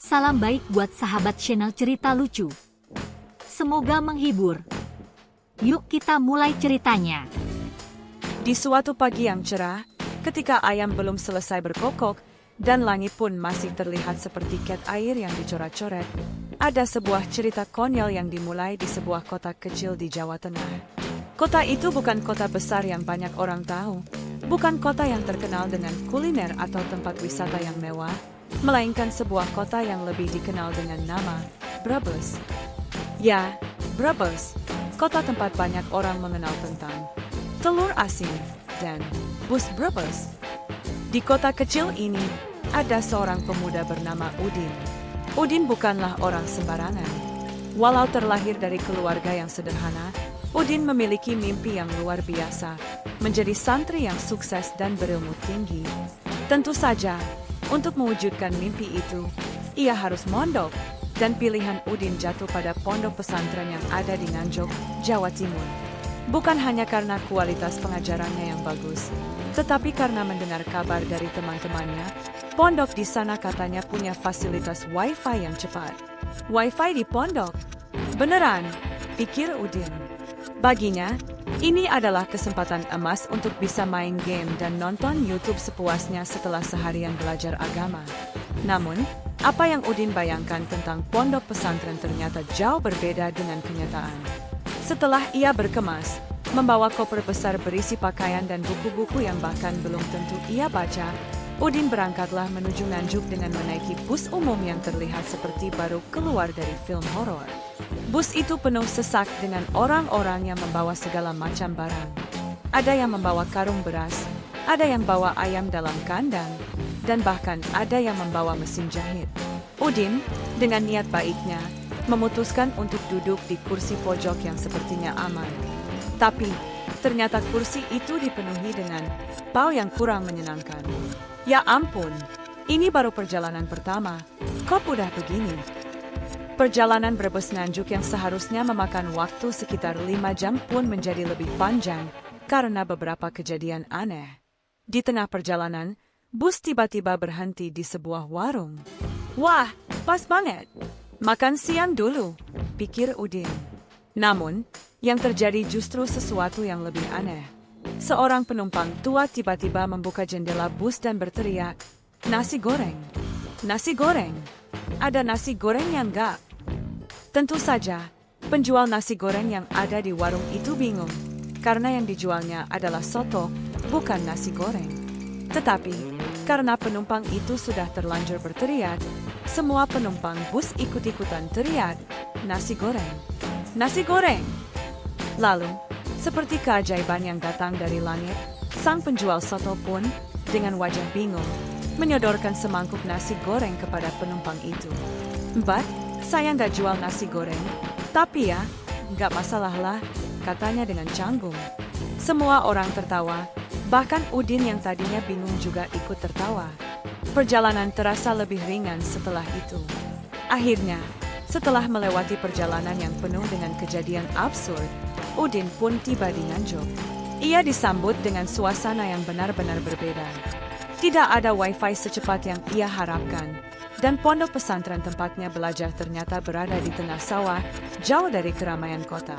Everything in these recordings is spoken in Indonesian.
Salam baik buat sahabat channel cerita lucu. Semoga menghibur. Yuk kita mulai ceritanya. Di suatu pagi yang cerah, ketika ayam belum selesai berkokok, dan langit pun masih terlihat seperti cat air yang dicoret-coret, ada sebuah cerita konyol yang dimulai di sebuah kota kecil di Jawa Tengah. Kota itu bukan kota besar yang banyak orang tahu, bukan kota yang terkenal dengan kuliner atau tempat wisata yang mewah, melainkan sebuah kota yang lebih dikenal dengan nama Brebes. Ya, Brebes, kota tempat banyak orang mengenal tentang telur asin dan bus Brebes. Di kota kecil ini, ada seorang pemuda bernama Udin. Udin bukanlah orang sembarangan. Walau terlahir dari keluarga yang sederhana, Udin memiliki mimpi yang luar biasa, menjadi santri yang sukses dan berilmu tinggi. Tentu saja, untuk mewujudkan mimpi itu, ia harus mondok, dan pilihan Udin jatuh pada pondok pesantren yang ada di Nganjuk, Jawa Timur. Bukan hanya karena kualitas pengajarannya yang bagus, tetapi karena mendengar kabar dari teman-temannya, pondok di sana katanya punya fasilitas Wi-Fi yang cepat. Wi-Fi di pondok? Beneran, pikir Udin. Baginya, ini adalah kesempatan emas untuk bisa main game dan nonton YouTube sepuasnya setelah seharian belajar agama. Namun, apa yang Udin bayangkan tentang pondok pesantren ternyata jauh berbeda dengan kenyataan. Setelah ia berkemas, membawa koper besar berisi pakaian dan buku-buku yang bahkan belum tentu ia baca, Udin berangkatlah menuju Nganjuk dengan menaiki bus umum yang terlihat seperti baru keluar dari film horor. Bus itu penuh sesak dengan orang-orang yang membawa segala macam barang. Ada yang membawa karung beras, ada yang bawa ayam dalam kandang, dan bahkan ada yang membawa mesin jahit. Udin, dengan niat baiknya, memutuskan untuk duduk di kursi pojok yang sepertinya aman. Tapi, ternyata kursi itu dipenuhi dengan bau yang kurang menyenangkan. Ya ampun, ini baru perjalanan pertama, kok udah begini? Perjalanan Brebes Nganjuk yang seharusnya memakan waktu sekitar 5 jam pun menjadi lebih panjang karena beberapa kejadian aneh. Di tengah perjalanan, bus tiba-tiba berhenti di sebuah warung. Wah, pas banget. Makan siang dulu, pikir Udin. Namun, yang terjadi justru sesuatu yang lebih aneh. Seorang penumpang tua tiba-tiba membuka jendela bus dan berteriak, "Nasi goreng! Nasi goreng! Ada nasi gorengnya enggak?" Tentu saja, penjual nasi goreng yang ada di warung itu bingung, karena yang dijualnya adalah soto, bukan nasi goreng. Tetapi, karena penumpang itu sudah terlanjur berteriak, semua penumpang bus ikut-ikutan teriak, "Nasi goreng! Nasi goreng!" Lalu, seperti keajaiban yang datang dari langit, sang penjual soto pun, dengan wajah bingung, menyodorkan semangkuk nasi goreng kepada penumpang itu. "Mbak, saya nggak jual nasi goreng, tapi ya, nggak masalah lah," katanya dengan canggung. Semua orang tertawa, bahkan Udin yang tadinya bingung juga ikut tertawa. Perjalanan terasa lebih ringan setelah itu. Akhirnya, setelah melewati perjalanan yang penuh dengan kejadian absurd, Udin pun tiba di Nganjuk. Ia disambut dengan suasana yang benar-benar berbeda. Tidak ada Wi-Fi secepat yang ia harapkan, dan pondok pesantren tempatnya belajar ternyata berada di tengah sawah, jauh dari keramaian kota.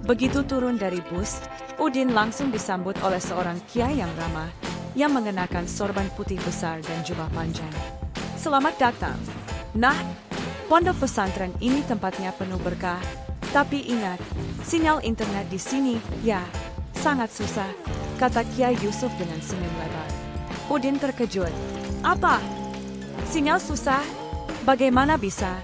Begitu turun dari bus, Udin langsung disambut oleh seorang kiai yang ramah, yang mengenakan sorban putih besar dan jubah panjang. "Selamat datang. Nah, pondok pesantren ini tempatnya penuh berkah, tapi ingat, sinyal internet di sini, ya, sangat susah," kata Kiai Yusuf dengan senyum lebar. Udin terkejut. "Apa? Sinyal susah? Bagaimana bisa?"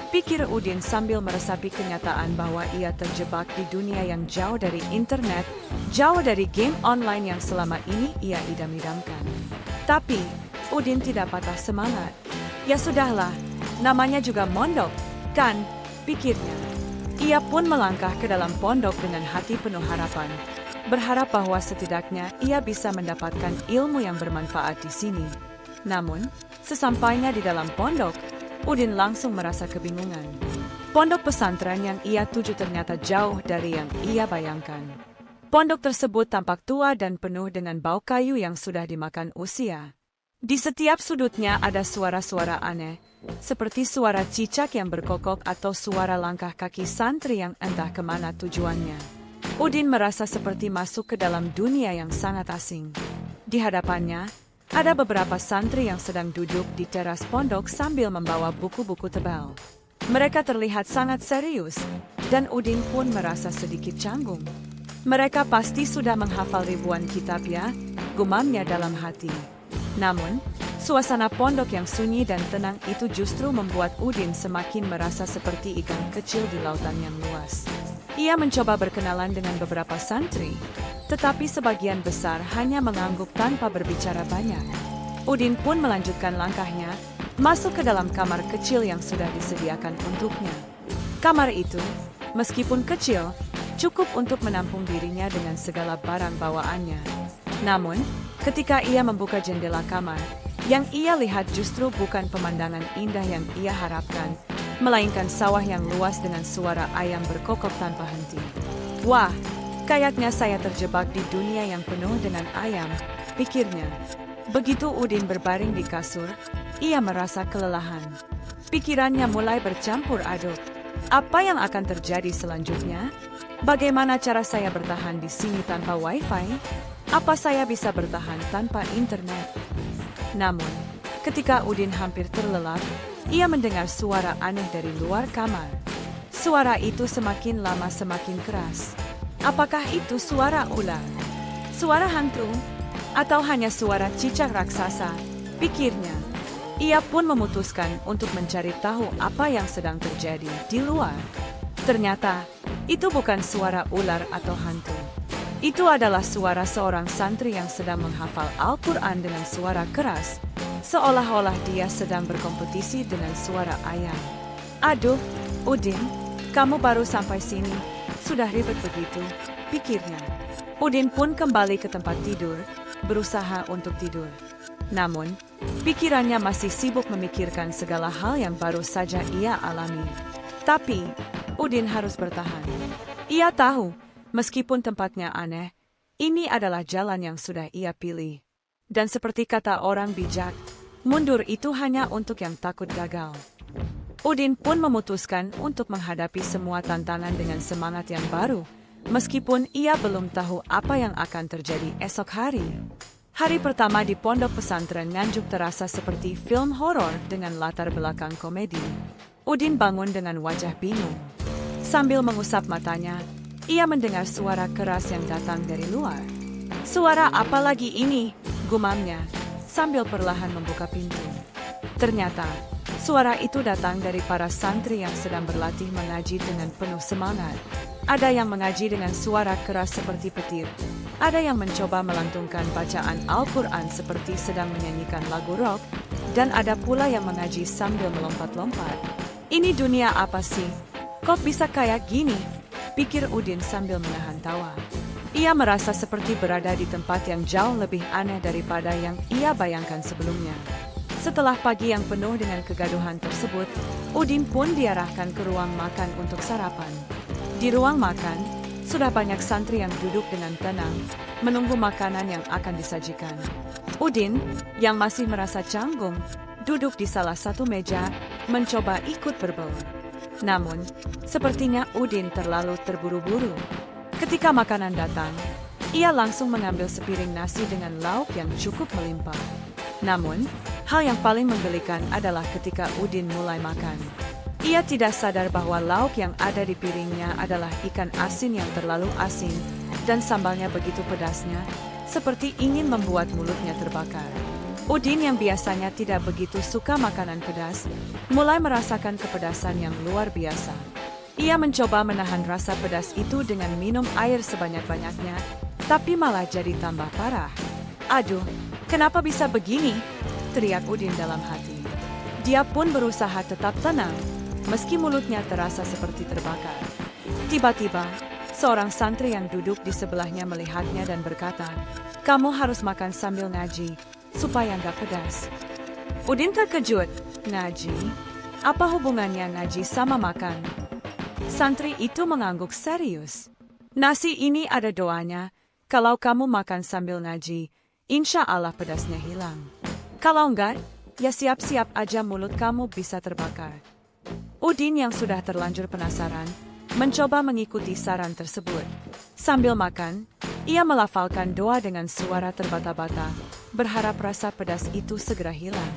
pikir Udin sambil meresapi kenyataan bahwa ia terjebak di dunia yang jauh dari internet, jauh dari game online yang selama ini ia idam-idamkan. Tapi, Udin tidak patah semangat. Ya sudahlah, namanya juga mondok, kan, pikirnya. Ia pun melangkah ke dalam pondok dengan hati penuh harapan, berharap bahwa setidaknya ia bisa mendapatkan ilmu yang bermanfaat di sini. Namun, sesampainya di dalam pondok, Udin langsung merasa kebingungan. Pondok pesantren yang ia tuju ternyata jauh dari yang ia bayangkan. Pondok tersebut tampak tua dan penuh dengan bau kayu yang sudah dimakan usia. Di setiap sudutnya ada suara-suara aneh, seperti suara cicak yang berkokok atau suara langkah kaki santri yang entah kemana tujuannya. Udin merasa seperti masuk ke dalam dunia yang sangat asing. Di hadapannya, ada beberapa santri yang sedang duduk di teras pondok sambil membawa buku-buku tebal. Mereka terlihat sangat serius, dan Udin pun merasa sedikit canggung. Mereka pasti sudah menghafal ribuan kitab ya, gumamnya dalam hati. Namun, suasana pondok yang sunyi dan tenang itu justru membuat Udin semakin merasa seperti ikan kecil di lautan yang luas. Ia mencoba berkenalan dengan beberapa santri, tetapi sebagian besar hanya mengangguk tanpa berbicara banyak. Udin pun melanjutkan langkahnya, masuk ke dalam kamar kecil yang sudah disediakan untuknya. Kamar itu, meskipun kecil, cukup untuk menampung dirinya dengan segala barang bawaannya. Namun, ketika ia membuka jendela kamar, yang ia lihat justru bukan pemandangan indah yang ia harapkan, melainkan sawah yang luas dengan suara ayam berkokok tanpa henti. Wah, kayaknya saya terjebak di dunia yang penuh dengan ayam, pikirnya. Begitu Udin berbaring di kasur, ia merasa kelelahan. Pikirannya mulai bercampur aduk. Apa yang akan terjadi selanjutnya? Bagaimana cara saya bertahan di sini tanpa wifi? Apa saya bisa bertahan tanpa internet? Namun, ketika Udin hampir terlelap, ia mendengar suara aneh dari luar kamar. Suara itu semakin lama semakin keras. Apakah itu suara ular? Suara hantu? Atau hanya suara cicak raksasa? Pikirnya. Ia pun memutuskan untuk mencari tahu apa yang sedang terjadi di luar. Ternyata, itu bukan suara ular atau hantu. Itu adalah suara seorang santri yang sedang menghafal Al-Quran dengan suara keras, seolah-olah dia sedang berkompetisi dengan suara ayam. Aduh, Udin, kamu baru sampai sini, sudah ribet begitu, pikirnya. Udin pun kembali ke tempat tidur, berusaha untuk tidur. Namun, pikirannya masih sibuk memikirkan segala hal yang baru saja ia alami. Tapi, Udin harus bertahan. Ia tahu, meskipun tempatnya aneh, ini adalah jalan yang sudah ia pilih. Dan seperti kata orang bijak, mundur itu hanya untuk yang takut gagal. Udin pun memutuskan untuk menghadapi semua tantangan dengan semangat yang baru, meskipun ia belum tahu apa yang akan terjadi esok hari. Hari pertama di pondok pesantren Nganjuk terasa seperti film horor dengan latar belakang komedi. Udin bangun dengan wajah bingung. Sambil mengusap matanya, ia mendengar suara keras yang datang dari luar. Suara apa lagi ini? Gumamnya, sambil perlahan membuka pintu. Ternyata, suara itu datang dari para santri yang sedang berlatih mengaji dengan penuh semangat. Ada yang mengaji dengan suara keras seperti petir. Ada yang mencoba melantungkan bacaan Al-Quran seperti sedang menyanyikan lagu rock, dan ada pula yang mengaji sambil melompat-lompat. Ini dunia apa sih? Kok bisa kayak gini? Pikir Udin sambil menahan tawa. Ia merasa seperti berada di tempat yang jauh lebih aneh daripada yang ia bayangkan sebelumnya. Setelah pagi yang penuh dengan kegaduhan tersebut, Udin pun diarahkan ke ruang makan untuk sarapan. Di ruang makan, sudah banyak santri yang duduk dengan tenang, menunggu makanan yang akan disajikan. Udin, yang masih merasa canggung, duduk di salah satu meja, mencoba ikut berbaur. Namun, sepertinya Udin terlalu terburu-buru. Ketika makanan datang, ia langsung mengambil sepiring nasi dengan lauk yang cukup melimpah. Namun, hal yang paling menggelikan adalah ketika Udin mulai makan. Ia tidak sadar bahwa lauk yang ada di piringnya adalah ikan asin yang terlalu asin, dan sambalnya begitu pedasnya, seperti ingin membuat mulutnya terbakar. Udin yang biasanya tidak begitu suka makanan pedas, mulai merasakan kepedasan yang luar biasa. Ia mencoba menahan rasa pedas itu dengan minum air sebanyak-banyaknya, tapi malah jadi tambah parah. Aduh, kenapa bisa begini? Teriak Udin dalam hati. Dia pun berusaha tetap tenang, meski mulutnya terasa seperti terbakar. Tiba-tiba, seorang santri yang duduk di sebelahnya melihatnya dan berkata, "Kamu harus makan sambil ngaji, supaya nggak pedas." Udin terkejut. Ngaji? Apa hubungannya ngaji sama makan? Santri itu mengangguk serius. Nasi ini ada doanya, kalau kamu makan sambil ngaji, insya Allah pedasnya hilang. Kalau enggak, ya siap-siap aja mulut kamu bisa terbakar. Udin yang sudah terlanjur penasaran, mencoba mengikuti saran tersebut. Sambil makan, ia melafalkan doa dengan suara terbata-bata, berharap rasa pedas itu segera hilang.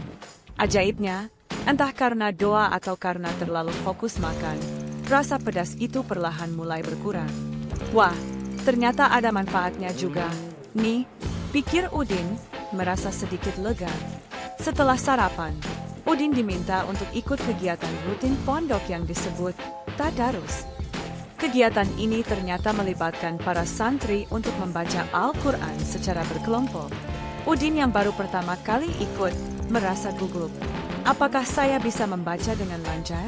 Ajaibnya, entah karena doa atau karena terlalu fokus makan, rasa pedas itu perlahan mulai berkurang. Wah, ternyata ada manfaatnya juga. Nih, pikir Udin, merasa sedikit lega. Setelah sarapan, Udin diminta untuk ikut kegiatan rutin pondok yang disebut Tadarus. Kegiatan ini ternyata melibatkan para santri untuk membaca Al-Quran secara berkelompok. Udin yang baru pertama kali ikut, merasa gugup. Apakah saya bisa membaca dengan lancar?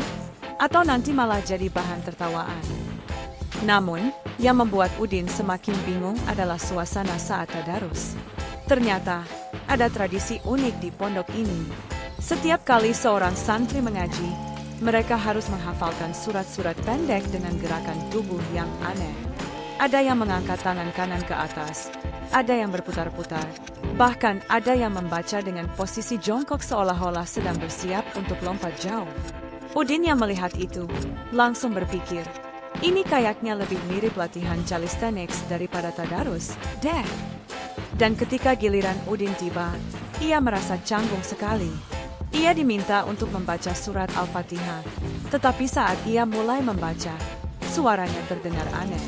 Atau nanti malah jadi bahan tertawaan? Namun, yang membuat Udin semakin bingung adalah suasana saat tadarus. Ternyata, ada tradisi unik di pondok ini. Setiap kali seorang santri mengaji, mereka harus menghafalkan surat-surat pendek dengan gerakan tubuh yang aneh. Ada yang mengangkat tangan kanan ke atas, ada yang berputar-putar, bahkan ada yang membaca dengan posisi jongkok seolah-olah sedang bersiap untuk lompat jauh. Udin yang melihat itu, langsung berpikir, ini kayaknya lebih mirip latihan calisthenics daripada tadarus, deh. Dan ketika giliran Udin tiba, ia merasa canggung sekali. Ia diminta untuk membaca surat Al-Fatihah, tetapi saat ia mulai membaca, suaranya terdengar aneh.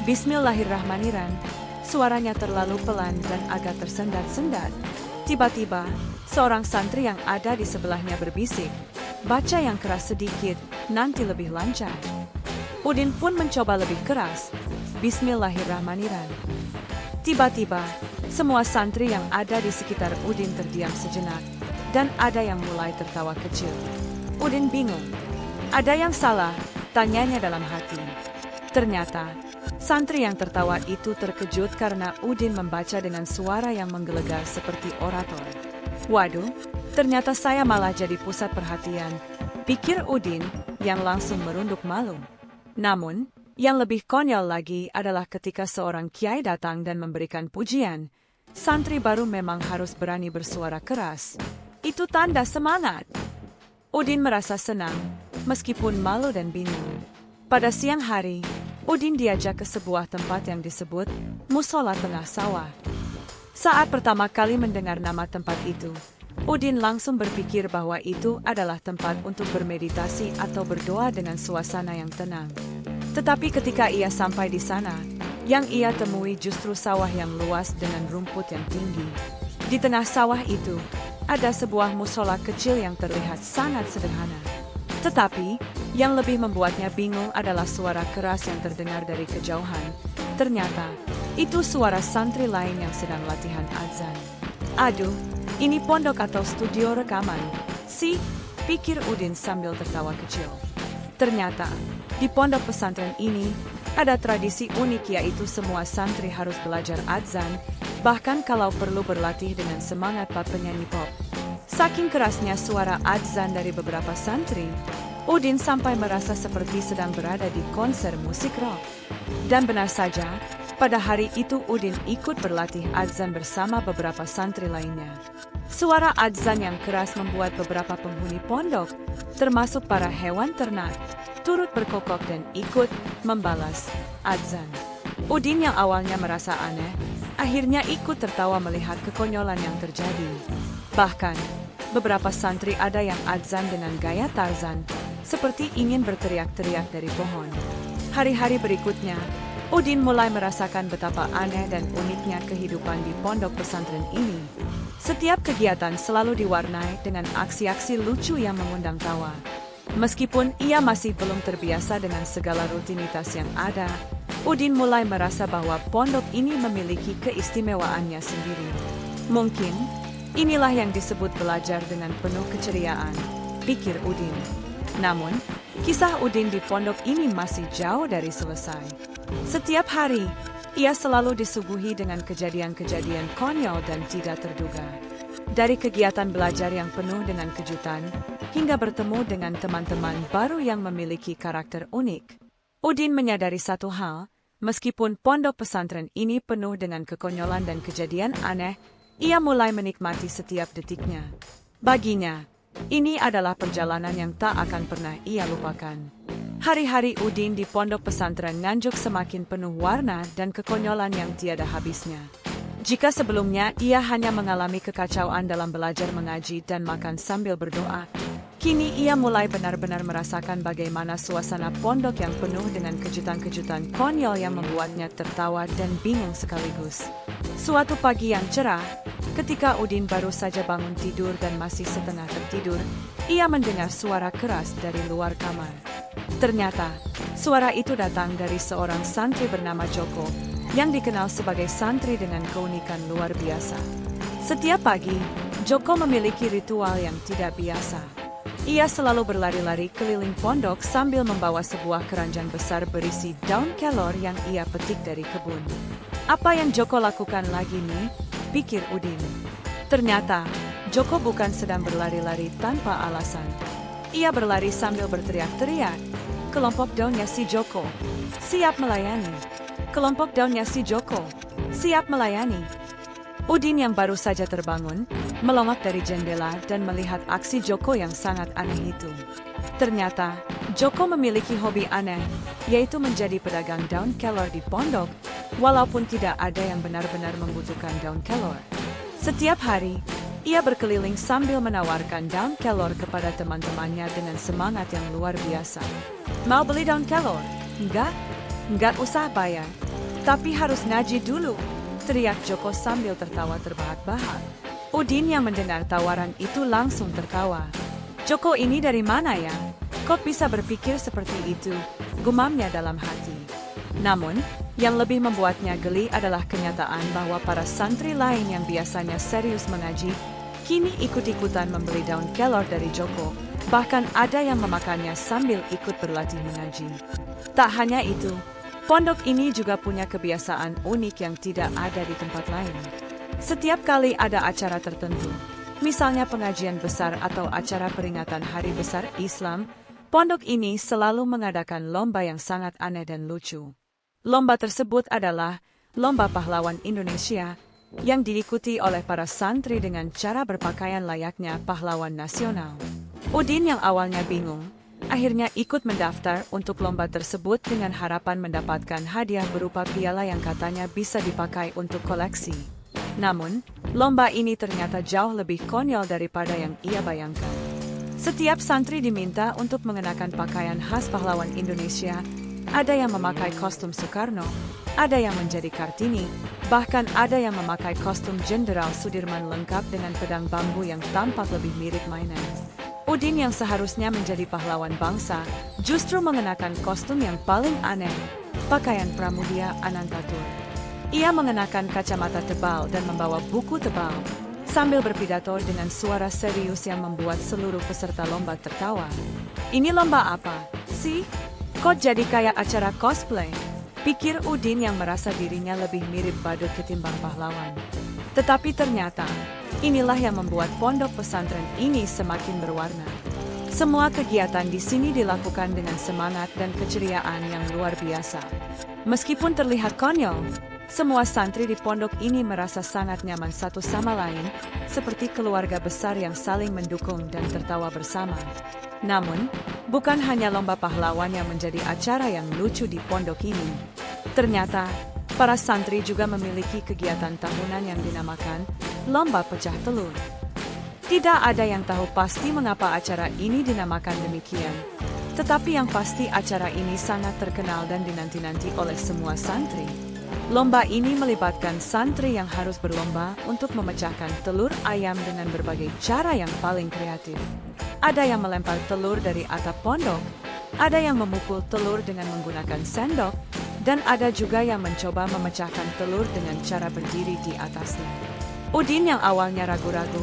Bismillahirrahmanirrahim, suaranya terlalu pelan dan agak tersendat-sendat. Tiba-tiba, seorang santri yang ada di sebelahnya berbisik, baca yang keras sedikit, nanti lebih lancar. Udin pun mencoba lebih keras, Bismillahirrahmanirrahim. Tiba-tiba, semua santri yang ada di sekitar Udin terdiam sejenak, dan ada yang mulai tertawa kecil. Udin bingung. Ada yang salah, tanyanya dalam hati. Ternyata, santri yang tertawa itu terkejut karena Udin membaca dengan suara yang menggelegar seperti orator. Waduh, ternyata saya malah jadi pusat perhatian, pikir Udin yang langsung merunduk malu. Namun, yang lebih konyol lagi adalah ketika seorang kiai datang dan memberikan pujian. Santri baru memang harus berani bersuara keras. Itu tanda semangat. Udin merasa senang, meskipun malu dan bingung. Pada siang hari, Udin diajak ke sebuah tempat yang disebut Musola Tengah Sawah. Saat pertama kali mendengar nama tempat itu, Udin langsung berpikir bahwa itu adalah tempat untuk bermeditasi atau berdoa dengan suasana yang tenang. Tetapi ketika ia sampai di sana, yang ia temui justru sawah yang luas dengan rumput yang tinggi. Di tengah sawah itu, ada sebuah musola kecil yang terlihat sangat sederhana. Tetapi, yang lebih membuatnya bingung adalah suara keras yang terdengar dari kejauhan. Ternyata, itu suara santri lain yang sedang latihan azan. Aduh, ini pondok atau studio rekaman, sih, pikir Udin sambil tertawa kecil. Ternyata, di pondok pesantren ini, ada tradisi unik yaitu semua santri harus belajar azan, bahkan kalau perlu berlatih dengan semangat para penyanyi pop. Saking kerasnya suara azan dari beberapa santri, Udin sampai merasa seperti sedang berada di konser musik rock. Dan benar saja, pada hari itu Udin ikut berlatih azan bersama beberapa santri lainnya. Suara azan yang keras membuat beberapa penghuni pondok, termasuk para hewan ternak, turut berkokok dan ikut membalas azan. Udin yang awalnya merasa aneh, akhirnya ikut tertawa melihat kekonyolan yang terjadi. Bahkan, beberapa santri ada yang azan dengan gaya Tarzan, seperti ingin berteriak-teriak dari pohon. Hari-hari berikutnya, Udin mulai merasakan betapa aneh dan uniknya kehidupan di pondok pesantren ini. Setiap kegiatan selalu diwarnai dengan aksi-aksi lucu yang mengundang tawa. Meskipun ia masih belum terbiasa dengan segala rutinitas yang ada, Udin mulai merasa bahwa pondok ini memiliki keistimewaannya sendiri. Mungkin, inilah yang disebut belajar dengan penuh keceriaan, pikir Udin. Namun, kisah Udin di pondok ini masih jauh dari selesai. Setiap hari, ia selalu disuguhi dengan kejadian-kejadian konyol dan tidak terduga. Dari kegiatan belajar yang penuh dengan kejutan, hingga bertemu dengan teman-teman baru yang memiliki karakter unik. Udin menyadari satu hal, meskipun pondok pesantren ini penuh dengan kekonyolan dan kejadian aneh, ia mulai menikmati setiap detiknya. Baginya, ini adalah perjalanan yang tak akan pernah ia lupakan. Hari-hari Udin di pondok pesantren Nganjuk semakin penuh warna dan kekonyolan yang tiada habisnya. Jika sebelumnya ia hanya mengalami kekacauan dalam belajar mengaji dan makan sambil berdoa, kini ia mulai benar-benar merasakan bagaimana suasana pondok yang penuh dengan kejutan-kejutan konyol yang membuatnya tertawa dan bingung sekaligus. Suatu pagi yang cerah, ketika Udin baru saja bangun tidur dan masih setengah tertidur, ia mendengar suara keras dari luar kamar. Ternyata, suara itu datang dari seorang santri bernama Joko, yang dikenal sebagai santri dengan keunikan luar biasa. Setiap pagi, Joko memiliki ritual yang tidak biasa. Ia selalu berlari-lari keliling pondok sambil membawa sebuah keranjang besar berisi daun kelor yang ia petik dari kebun. Apa yang Joko lakukan lagi nih? Pikir Udin. Ternyata, Joko bukan sedang berlari-lari tanpa alasan. Ia berlari sambil berteriak-teriak. Kelompok daunnya si Joko, siap melayani. Kelompok daunnya si Joko, siap melayani. Udin yang baru saja terbangun, melongok dari jendela dan melihat aksi Joko yang sangat aneh itu. Ternyata, Joko memiliki hobi aneh, yaitu menjadi pedagang daun kelor di pondok, walaupun tidak ada yang benar-benar membutuhkan daun kelor. Setiap hari, ia berkeliling sambil menawarkan daun kelor kepada teman-temannya dengan semangat yang luar biasa. Mau beli daun kelor? Enggak? Enggak usah bayar. Tapi harus ngaji dulu, teriak Joko sambil tertawa terbahak-bahak. Udin yang mendengar tawaran itu langsung tertawa. Joko ini dari mana ya? Kok bisa berpikir seperti itu? Gumamnya dalam hati. Namun, yang lebih membuatnya geli adalah kenyataan bahwa para santri lain yang biasanya serius mengaji, kini ikut-ikutan membeli daun kelor dari Joko. Bahkan ada yang memakannya sambil ikut berlatih mengaji. Tak hanya itu, pondok ini juga punya kebiasaan unik yang tidak ada di tempat lain. Setiap kali ada acara tertentu, misalnya pengajian besar atau acara peringatan Hari Besar Islam, pondok ini selalu mengadakan lomba yang sangat aneh dan lucu. Lomba tersebut adalah Lomba Pahlawan Indonesia, yang diikuti oleh para santri dengan cara berpakaian layaknya pahlawan nasional. Udin yang awalnya bingung, akhirnya ikut mendaftar untuk lomba tersebut dengan harapan mendapatkan hadiah berupa piala yang katanya bisa dipakai untuk koleksi. Namun, lomba ini ternyata jauh lebih konyol daripada yang ia bayangkan. Setiap santri diminta untuk mengenakan pakaian khas pahlawan Indonesia. Ada yang memakai kostum Soekarno, ada yang menjadi Kartini, bahkan ada yang memakai kostum Jenderal Sudirman lengkap dengan pedang bambu yang tampak lebih mirip mainan. Udin yang seharusnya menjadi pahlawan bangsa, justru mengenakan kostum yang paling aneh, pakaian Pramudia Anantatur. Ia mengenakan kacamata tebal dan membawa buku tebal, sambil berpidato dengan suara serius yang membuat seluruh peserta lomba tertawa. Ini lomba apa sih? Kok jadi kayak acara cosplay? Pikir Udin yang merasa dirinya lebih mirip badut ketimbang pahlawan. Tetapi ternyata, inilah yang membuat pondok pesantren ini semakin berwarna. Semua kegiatan di sini dilakukan dengan semangat dan keceriaan yang luar biasa. Meskipun terlihat konyol, semua santri di pondok ini merasa sangat nyaman satu sama lain, seperti keluarga besar yang saling mendukung dan tertawa bersama. Namun, bukan hanya lomba pahlawan yang menjadi acara yang lucu di pondok ini. Ternyata, para santri juga memiliki kegiatan tahunan yang dinamakan Lomba Pecah Telur. Tidak ada yang tahu pasti mengapa acara ini dinamakan demikian. Tetapi yang pasti acara ini sangat terkenal dan dinanti-nanti oleh semua santri. Lomba ini melibatkan santri yang harus berlomba untuk memecahkan telur ayam dengan berbagai cara yang paling kreatif. Ada yang melempar telur dari atap pondok, ada yang memukul telur dengan menggunakan sendok, dan ada juga yang mencoba memecahkan telur dengan cara berdiri di atasnya. Udin yang awalnya ragu-ragu,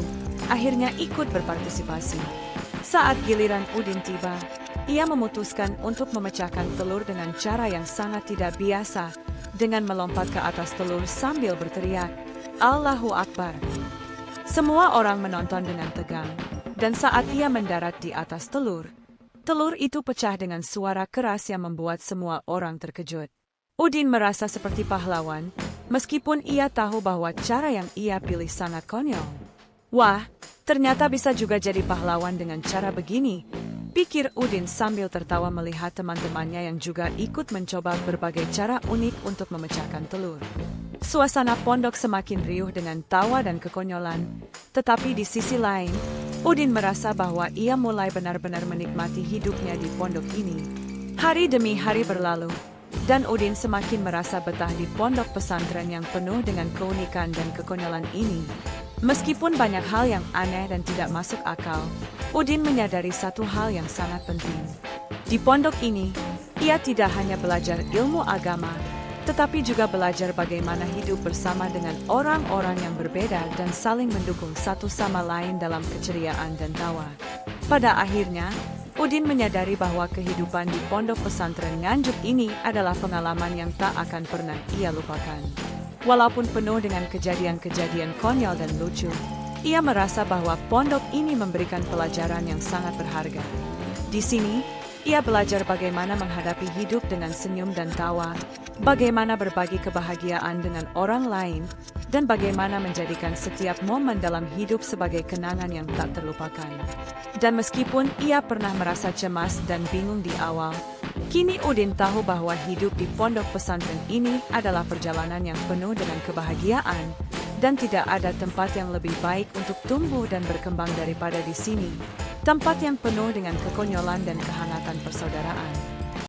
akhirnya ikut berpartisipasi. Saat giliran Udin tiba, ia memutuskan untuk memecahkan telur dengan cara yang sangat tidak biasa, dengan melompat ke atas telur sambil berteriak, "Allahu Akbar." Semua orang menonton dengan tegang, dan saat ia mendarat di atas telur, telur itu pecah dengan suara keras yang membuat semua orang terkejut. Udin merasa seperti pahlawan, meskipun ia tahu bahwa cara yang ia pilih sangat konyol. Wah, Ternyata bisa juga jadi pahlawan dengan cara begini, pikir Udin sambil tertawa melihat teman-temannya yang juga ikut mencoba berbagai cara unik untuk memecahkan telur. Suasana pondok semakin riuh dengan tawa dan kekonyolan, tetapi di sisi lain, Udin merasa bahwa ia mulai benar-benar menikmati hidupnya di pondok ini. Hari demi hari berlalu, dan Udin semakin merasa betah di pondok pesantren yang penuh dengan keunikan dan kekonyolan ini. Meskipun banyak hal yang aneh dan tidak masuk akal, Udin menyadari satu hal yang sangat penting. Di pondok ini, ia tidak hanya belajar ilmu agama, tetapi juga belajar bagaimana hidup bersama dengan orang-orang yang berbeda dan saling mendukung satu sama lain dalam keceriaan dan tawa. Pada akhirnya, Udin menyadari bahwa kehidupan di pondok pesantren Nganjuk ini adalah pengalaman yang tak akan pernah ia lupakan. Walaupun penuh dengan kejadian-kejadian konyol dan lucu, ia merasa bahwa pondok ini memberikan pelajaran yang sangat berharga. Di sini, ia belajar bagaimana menghadapi hidup dengan senyum dan tawa, bagaimana berbagi kebahagiaan dengan orang lain, dan bagaimana menjadikan setiap momen dalam hidup sebagai kenangan yang tak terlupakan. Dan meskipun ia pernah merasa cemas dan bingung di awal, kini Udin tahu bahwa hidup di pondok pesantren ini adalah perjalanan yang penuh dengan kebahagiaan, dan tidak ada tempat yang lebih baik untuk tumbuh dan berkembang daripada di sini, tempat yang penuh dengan kekonyolan dan kehangatan persaudaraan.